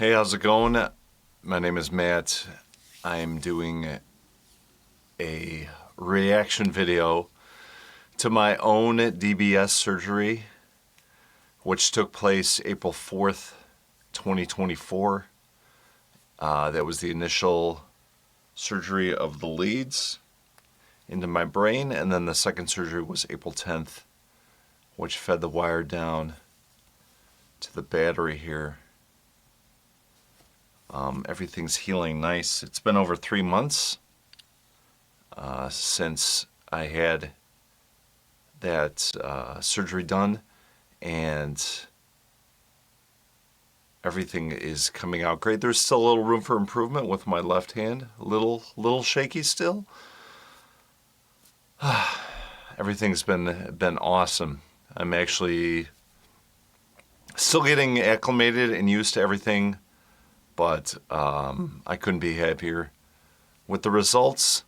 Hey, how's it going? My name is Matt. I'm doing a reaction video to my own DBS surgery, which took place April 4th, 2024. That was the initial surgery of the leads into my brain, and then the second surgery was April 10th, which fed the wire down to the battery here. Everything's healing nice. It's been over 3 months since I had that surgery done, and everything is coming out great. There's still a little room for improvement with my left hand, a little shaky still. Everything's been awesome. I'm actually still getting acclimated and used to everything, but I couldn't be happier with the results.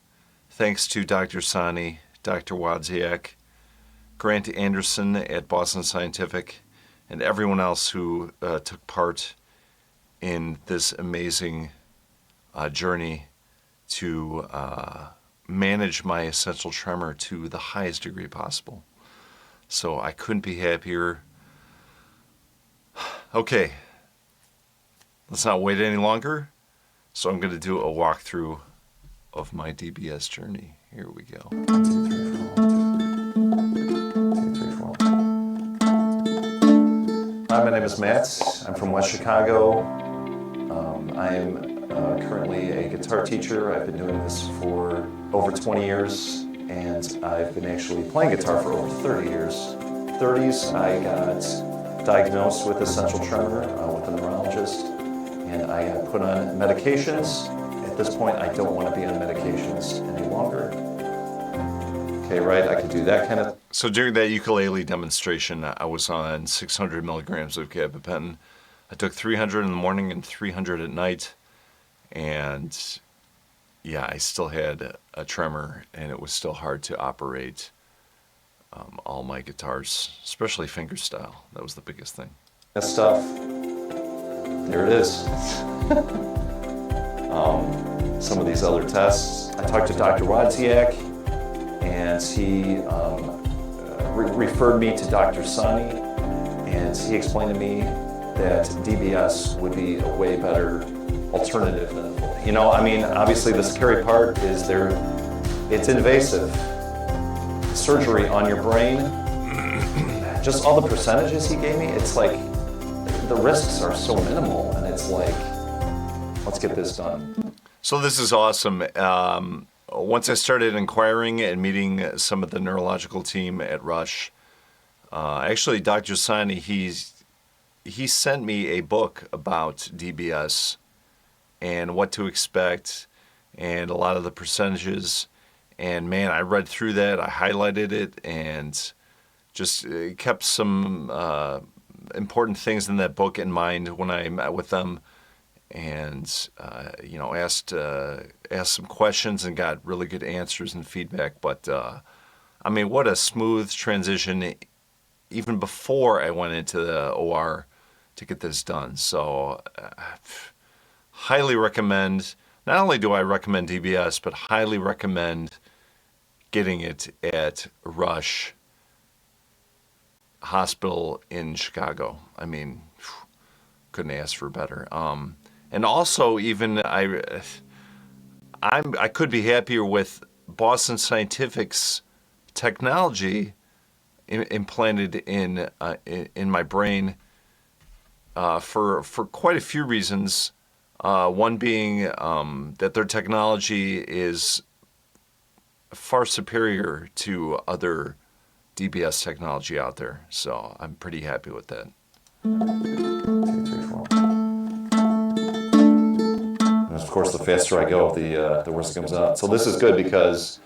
Thanks to Dr. Sani, Dr. Wadzyak, Grant Anderson at Boston Scientific, and everyone else who took part in this amazing journey to manage my essential tremor to the highest degree possible. So I couldn't be happier. Okay, let's not wait any longer. So I'm going to do a walkthrough of my DBS journey. Here we go. 1, 2, 3, 4. 1, 2, 3, 4. Hi, my name is Matt. I'm from West Chicago. I am currently a guitar teacher. I've been doing this for over 20 years, and I've been actually playing guitar for over 30 years. 30s, I got diagnosed with essential tremor with a neurologist, and I got put on medications. At this point, I don't want to be on medications any longer. Okay, right, I could do that kind of... So during that ukulele demonstration, I was on 600 milligrams of gabapentin. I took 300 in the morning and 300 at night, and yeah, I still had a tremor, and it was still hard to operate all my guitars, especially fingerstyle. That was the biggest thing. That stuff, there it is. Some of these other tests. I talked to Dr. Wadzyak, and he referred me to Dr. Sani, and he explained to me that DBS would be a way better alternative than, you know, I mean, obviously the scary part is it's invasive. Surgery on your brain, just all the percentages he gave me, it's like, the risks are so minimal, and it's like, let's get this done. So this is awesome. Once I started inquiring and meeting some of the neurological team at Rush, actually Dr. Sani, he sent me a book about DBS and what to expect and a lot of the percentages. And man, I read through that, I highlighted it, and just kept some important things in that book in mind when I met with them, and you know, asked some questions and got really good answers and feedback. But I mean, what a smooth transition even before I went into the OR to get this done. So highly recommend. Not only do I recommend DBS, but highly recommend getting it at Rush Hospital in Chicago. I mean, couldn't ask for better. And also, even I could be happier with Boston Scientific's technology implanted in my brain for quite a few reasons. One being that their technology is far superior to other DBS technology out there. So I'm pretty happy with that. 2, 3, 4. And of course, the faster I go, the worse it comes out. So this is good because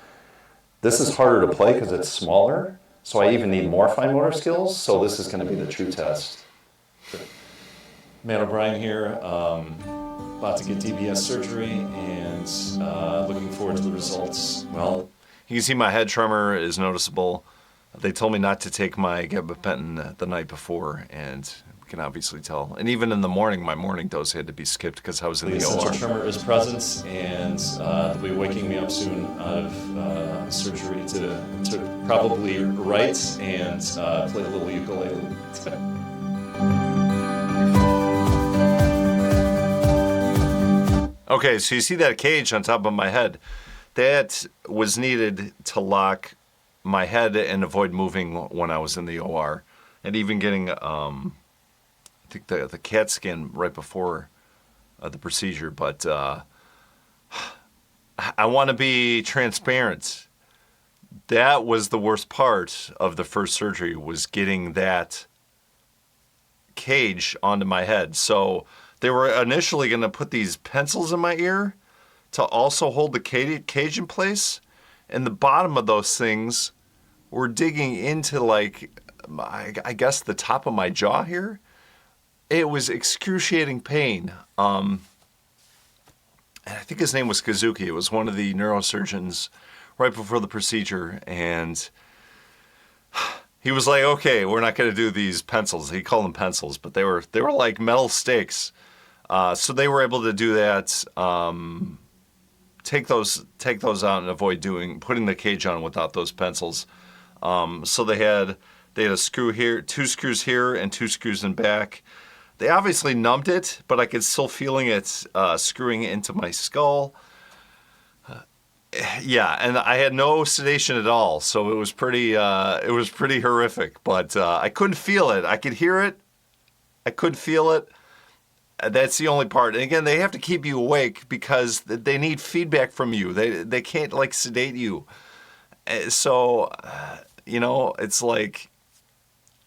this is harder to play because it's smaller. So I even need more fine motor skills. So this is going to be the true test. Matt O'Brien here. About to get DBS surgery, and looking forward to the results. Well, you can see my head tremor is noticeable. They told me not to take my gabapentin the night before, and can obviously tell. And even in the morning, my morning dose had to be skipped because I was in the essential OR. tremor is present, and they'll be waking me up soon out of surgery to probably write and play a little ukulele. Okay, so you see that cage on top of my head? That was needed to lock my head and avoid moving when I was in the OR. And even getting, I think the CAT scan right before the procedure. But I want to be transparent. That was the worst part of the first surgery, was getting that cage onto my head. So they were initially going to put these pencils in my ear to also hold the cage in place. And the bottom of those things were digging into, like, I guess the top of my jaw here. It was excruciating pain. And I think his name was Kazuki. It was one of the neurosurgeons right before the procedure. And he was like, okay, we're not going to do these pencils. He called them pencils, but they were like metal stakes. So they were able to do that, take those out and avoid putting the cage on without those pencils. So they had a screw here, 2 screws here, and 2 screws in back. They obviously numbed it, but I could still feeling it screwing into my skull. Yeah, and I had no sedation at all, so it was pretty horrific. But I couldn't feel it. I could hear it. I could feel it. That's the only part. And again, they have to keep you awake because they need feedback from you. They can't, like, sedate you. So, it's like,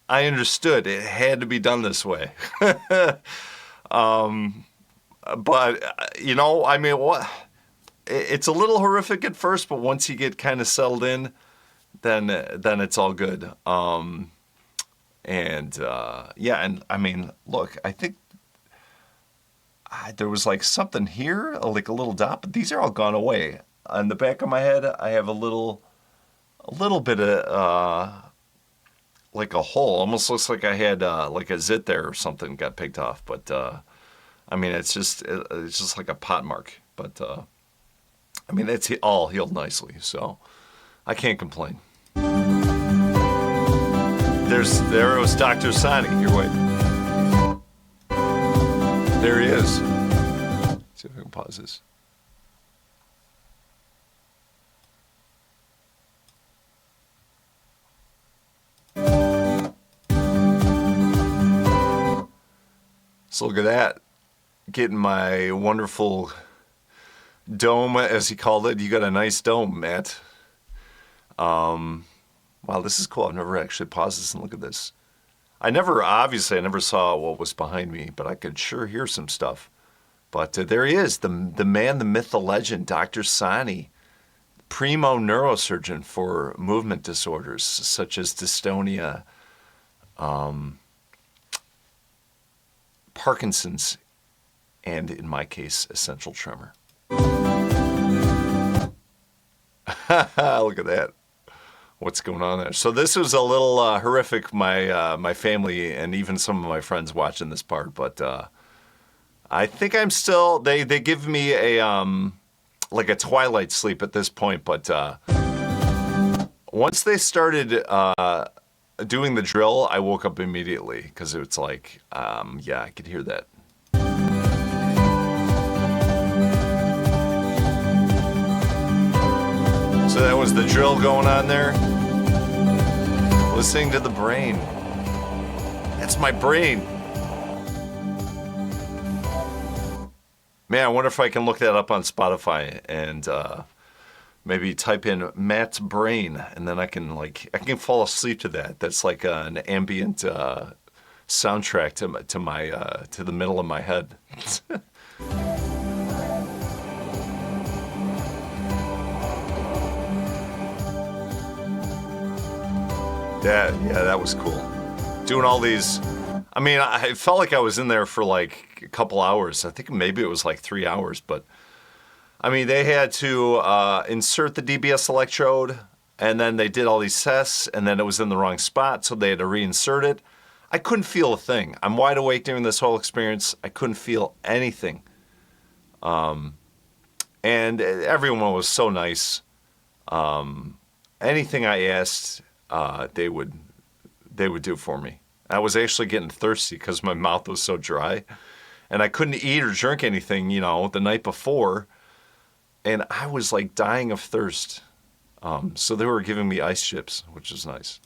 I understood it had to be done this way. But, what? It's a little horrific at first, but once you get kind of settled in, then it's all good. And I mean, look, I think there was like something here, like a little dot, but these are all gone away. On the back of my head, I have a little bit of like a hole. Almost looks like I had like a zit there or something got picked off. But I mean, it's just like a pot mark. But I mean, it's all healed nicely, so I can't complain. There was Dr. Sani. Here, wait. There he is. Let's see if I can pause this. So look at that. Getting my wonderful dome, as he called it. You got a nice dome, Matt. Wow, this is cool. I've never actually paused this and look at this. I never saw what was behind me, but I could sure hear some stuff. But there he is, the man, the myth, the legend, Dr. Sani, primo neurosurgeon for movement disorders such as dystonia, Parkinson's, and in my case, essential tremor. Look at that. What's going on there? So this was a little horrific. My family and even some of my friends watching this part, but I think I'm still. They give me a like a twilight sleep at this point, but once they started doing the drill, I woke up immediately because it's like, yeah, I could hear that. So that was the drill going on there. Listening to the brain. That's my brain. Man, I wonder if I can look that up on Spotify and maybe type in Matt's brain, and then I can fall asleep to that. That's like an ambient soundtrack to the middle of my head. That was cool. Doing all these, I mean, I felt like I was in there for like a couple hours. I think maybe it was like 3 hours, but I mean, they had to insert the DBS electrode, and then they did all these tests, and then it was in the wrong spot, so they had to reinsert it. I couldn't feel a thing. I'm wide awake during this whole experience. I couldn't feel anything. And everyone was so nice. Anything I asked, they would do for me. I was actually getting thirsty because my mouth was so dry, and I couldn't eat or drink anything, the night before, and I was like dying of thirst. So they were giving me ice chips, which is nice.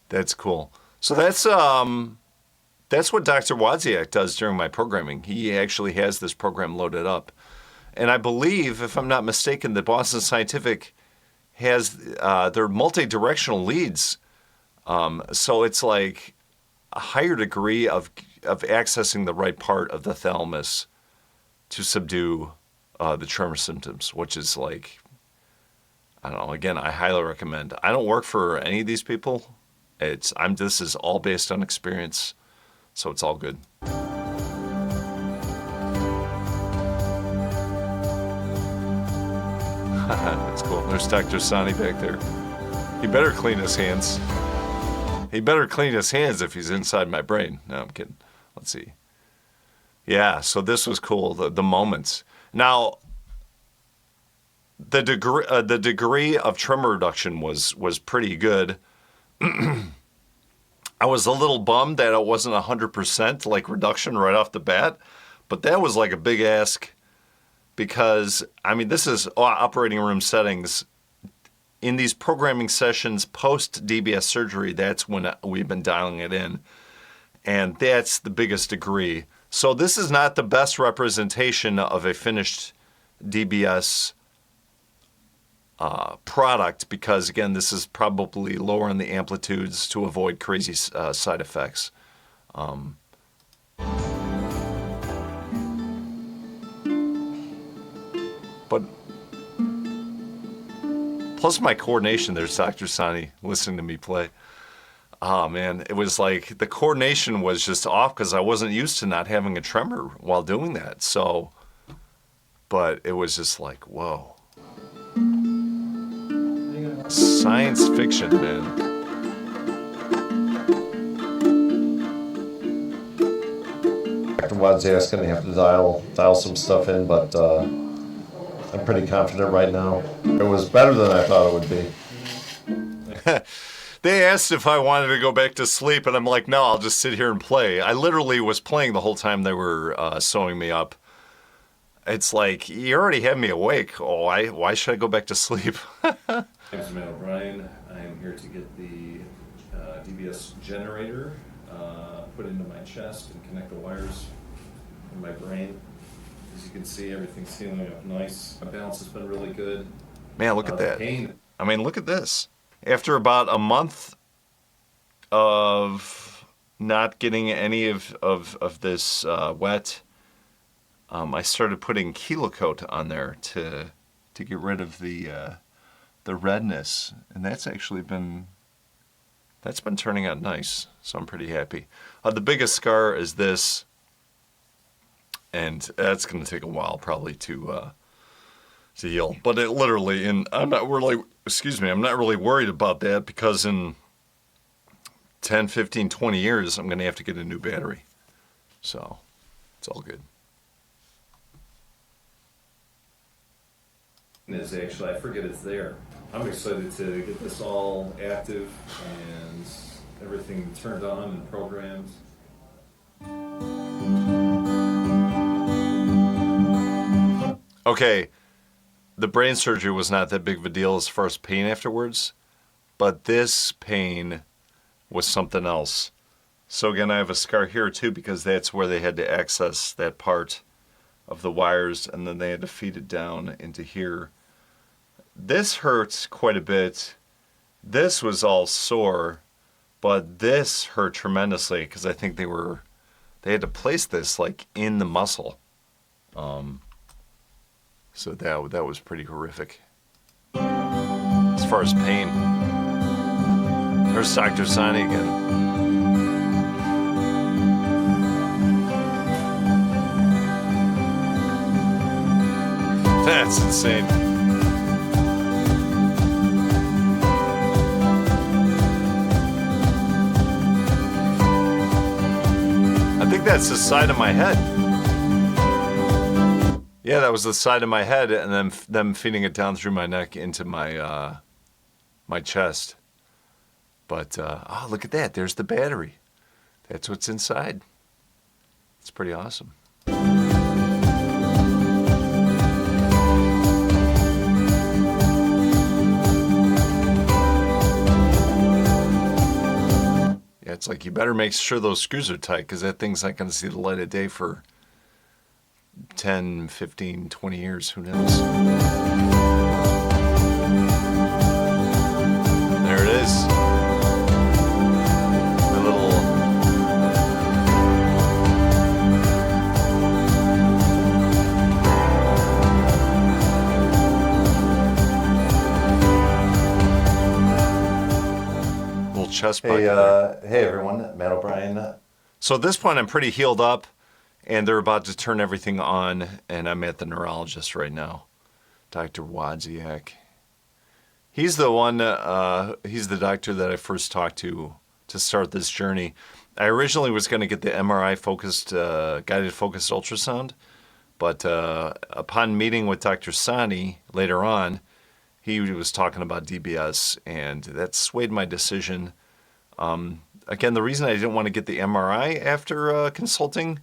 That's cool. So that's what Dr. Wozniak does during my programming. He actually has this program loaded up. And I believe, if I'm not mistaken, that Boston Scientific has their multi-directional leads. So it's like a higher degree of accessing the right part of the thalamus to subdue the tremor symptoms, which is like, I don't know, again, I highly recommend. I don't work for any of these people. This is all based on experience, so it's all good. That's cool. There's Dr. Sani back there. He better clean his hands. He better clean his hands if he's inside my brain. No, I'm kidding. Let's see. Yeah, so this was cool, the moments. Now, the degree of tremor reduction was pretty good. I was a little bummed that it wasn't 100% like reduction right off the bat, but that was like a big ask because, this is operating room settings. In these programming sessions post DBS surgery, that's when we've been dialing it in, and that's the biggest degree. So this is not the best representation of a finished DBS product because, again, this is probably lower in the amplitudes to avoid crazy side effects. But plus my coordination, there's Dr. Sani listening to me play. Oh man, it was like the coordination was just off because I wasn't used to not having a tremor while doing that. So, but it was just like, whoa. Science fiction, man. Dr. Wozniak's going to have to dial some stuff in, but I'm pretty confident right now. It was better than I thought it would be. They asked if I wanted to go back to sleep, and I'm like, no, I'll just sit here and play. I literally was playing the whole time they were sewing me up. It's like, you already have me awake. Oh, why should I go back to sleep? My name is Matt O'Brien. I am here to get the DBS generator put into my chest and connect the wires in my brain. As you can see, everything's sealing up nice. My balance has been really good. Man, look at that. Pain. Look at this. After about a month of not getting any of this wet, I started putting Kelo-Coat on there to get rid of the redness, and that's been turning out nice. So I'm pretty happy. The biggest scar is this, and that's going to take a while probably to heal. But it literally, and I'm not really worried about that because in 10, 15, 20 years, I'm going to have to get a new battery. So it's all good. Is actually, I forget it's there. I'm excited to get this all active and everything turned on and programmed. Okay, the brain surgery was not that big of a deal as far as pain afterwards, but this pain was something else. So again, I have a scar here too because that's where they had to access that part of the wires, and then they had to feed it down into here. This hurts quite a bit. This was all sore, but this hurt tremendously because I think they had to place this like in the muscle. So that was pretty horrific. As far as pain. There's Dr. Sani again. That's insane. think that's the side of my head. Yeah, that was the side of my head, and then them feeding it down through my neck into my my chest. But oh, look at that! There's the battery. That's what's inside. It's pretty awesome. Yeah, it's like you better make sure those screws are tight because that thing's not going to see the light of day for 10, 15, 20 years. Who knows? There it is. The little chest pocket. Hey everyone, Matt O'Brien. So at this point, I'm pretty healed up, and they're about to turn everything on, and I'm at the neurologist right now, Dr. Wozniak. He's the one. He's the doctor that I first talked to start this journey. I originally was going to get the MRI focused, guided focused ultrasound, but upon meeting with Dr. Sani later on, he was talking about DBS, and that swayed my decision. Again, the reason I didn't want to get the MRI after consulting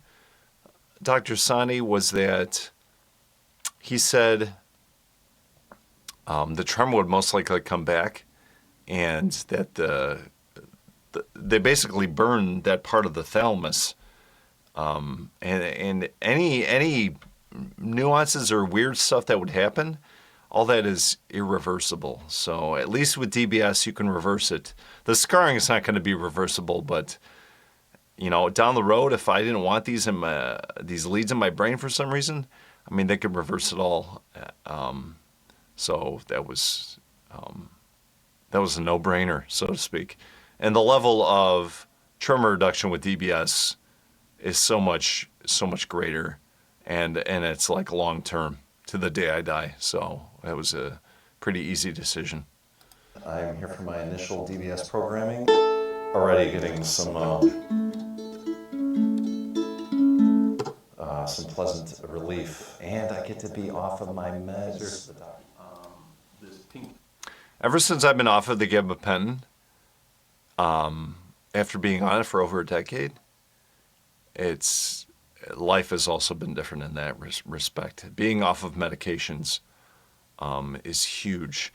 Dr. Sani was that he said the tremor would most likely come back, and that they basically burned that part of the thalamus, and any nuances or weird stuff that would happen, all that is irreversible. So at least with DBS, you can reverse it. The scarring is not going to be reversible, but you know, down the road, if I didn't want these leads in my brain for some reason, I mean, they could reverse it all. So that was a no-brainer, so to speak. And the level of tremor reduction with DBS is so much greater, and it's like long-term to the day I die. So that was a pretty easy decision. I am here for my initial DBS programming. Already getting some pleasant relief, and I get to be off of my meds. Ever since I've been off of the gabapentin, after being on it for over a decade, life has also been different in that respect. Being off of medications is huge.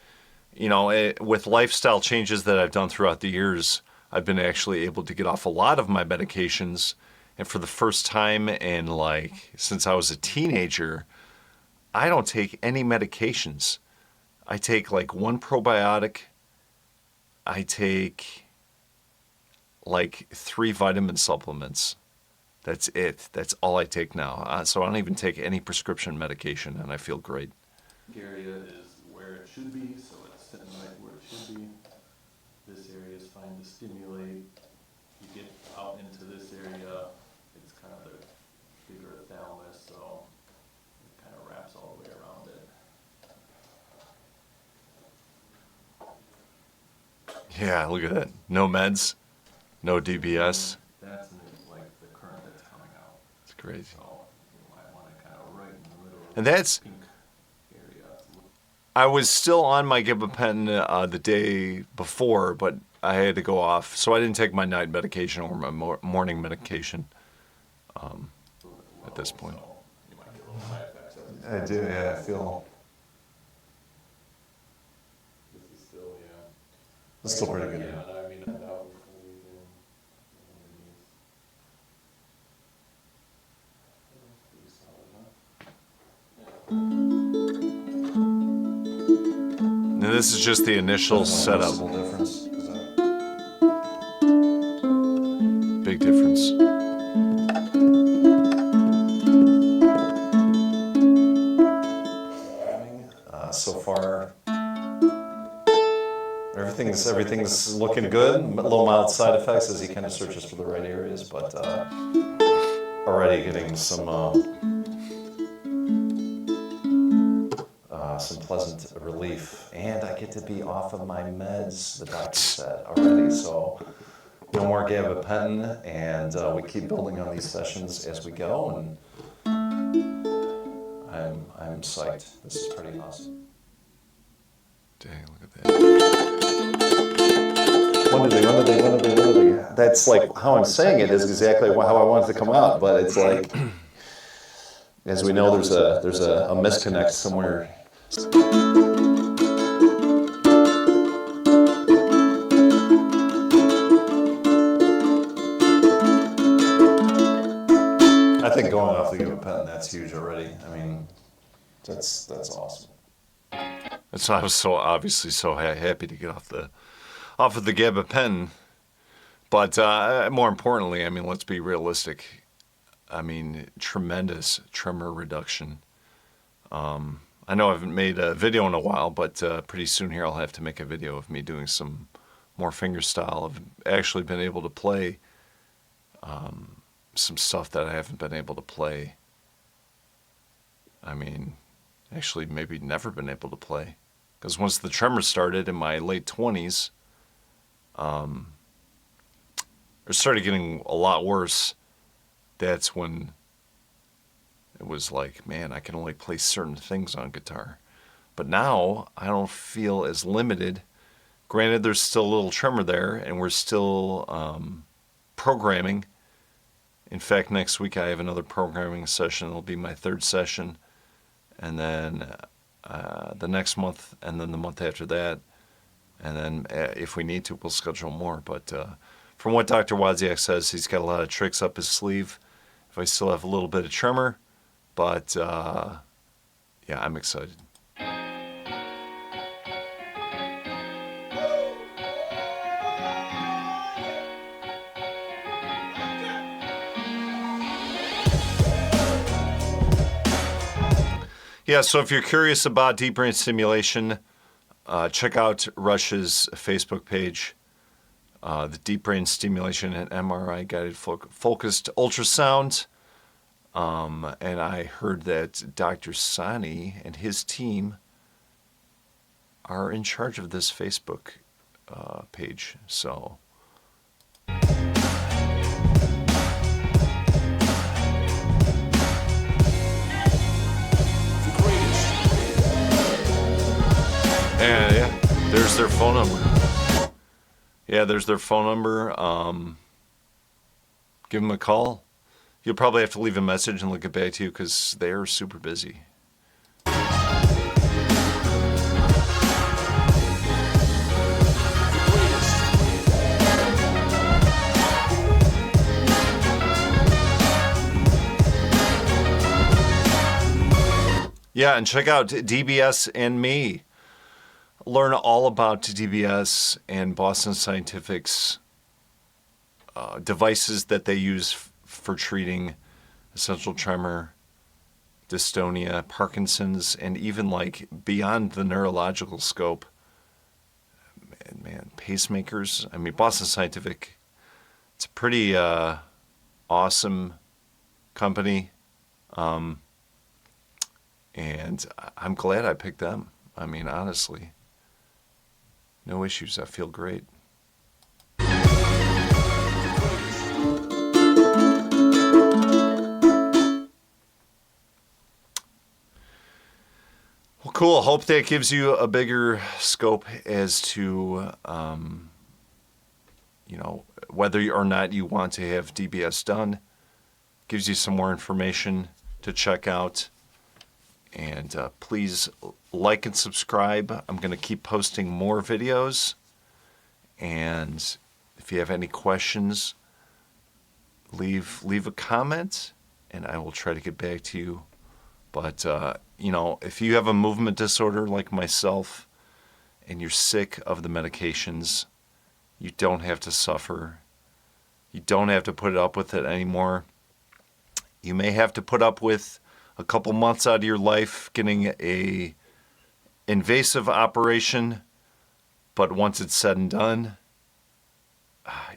You know, with lifestyle changes that I've done throughout the years, I've been actually able to get off a lot of my medications. And for the first time since I was a teenager, I don't take any medications. I take like one probiotic. I take like 3 vitamin supplements. That's it. That's all I take now. So I don't even take any prescription medication, and I feel great. Area is where it should be, so it's sitting right where it should be. This area is fine to stimulate. You get out into this area, it's kind of the bigger thalamus, so it kind of wraps all the way around it. Yeah, look at that. No meds, no DBS. That's like the current that's coming out. It's crazy. So you might want to kind of right in the middle of And that's, the pink area. I was still on my gabapentin the day before, but I had to go off. So I didn't take my night medication or my morning medication at this point. So you might get a little side effects. I do, yeah, I feel This is still, yeah. it's still pretty good. Yeah, I mean, that out before we even And this is just the initial setup. Noticeable difference. Big difference. So far, everything's looking good. Low mild side effects as he kind of searches for the right areas, but already getting some pleasant relief, and I get to be off of my meds, the doctor said already. So no more gabapentin, and we keep building on these sessions as we go, and I'm psyched. This is pretty awesome. Dang, look at that. When did they? That's like how I'm saying it is exactly how I want it to come out, but it's like, as we know, there's a misconnect somewhere. I think going off the gabapentin, that's huge already. I mean, that's awesome. That's why I was so obviously so happy to get off of the gabapentin. But more importantly, I mean, let's be realistic. I mean, tremendous tremor reduction. I know I haven't made a video in a while, but pretty soon here I'll have to make a video of me doing some more fingerstyle. I've actually been able to play some stuff that I haven't been able to play. I mean, actually maybe never been able to play. Because once the tremor started in my late 20s, it started getting a lot worse. That's when it was like, man, I can only play certain things on guitar. But now I don't feel as limited. Granted, there's still a little tremor there, and we're still programming. In fact, next week I have another programming session. It'll be my third session. And then the next month, and then the month after that. And then if we need to, we'll schedule more. But from what Dr. Wozniak says, he's got a lot of tricks up his sleeve. If I still have a little bit of tremor. But, yeah, I'm excited. Yeah, so if you're curious about Deep Brain Stimulation, check out Rush's Facebook page, the Deep Brain Stimulation and MRI Guided Focused Ultrasound. And I heard that Dr. Sani and his team are in charge of this Facebook page. So, and yeah, there's their phone number. Yeah, there's their phone number. Give them a call. You'll probably have to leave a message and they'll get back to you because they're super busy. Yeah, and check out DBS and me. Learn all about DBS and Boston Scientific's devices that they use for treating essential tremor, dystonia, Parkinson's, and even like beyond the neurological scope. Man, pacemakers. I mean, Boston Scientific, it's a pretty awesome company. And I'm glad I picked them. I mean, honestly, no issues. I feel great. Well, cool. Hope that gives you a bigger scope as to, whether or not you want to have DBS done. Gives you some more information to check out. And please like and subscribe. I'm going to keep posting more videos. And if you have any questions, leave a comment, and I will try to get back to you. But, if you have a movement disorder like myself and you're sick of the medications, you don't have to suffer. You don't have to put up with it anymore. You may have to put up with a couple months out of your life getting a invasive operation, but once it's said and done,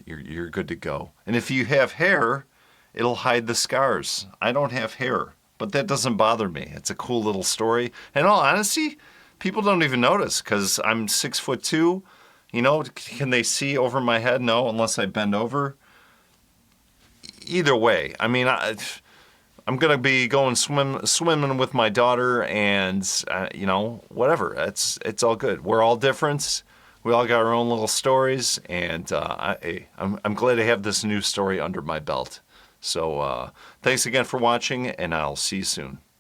you're good to go. And if you have hair, it'll hide the scars. I don't have hair, but that doesn't bother me. It's a cool little story. In all honesty, people don't even notice because I'm 6'2". You know, can they see over my head? No, unless I bend over. Either way, I mean, I'm gonna be going swimming with my daughter, and you know, whatever. It's all good. We're all different. We all got our own little stories, and I'm glad to have this new story under my belt. So thanks again for watching, and I'll see you soon.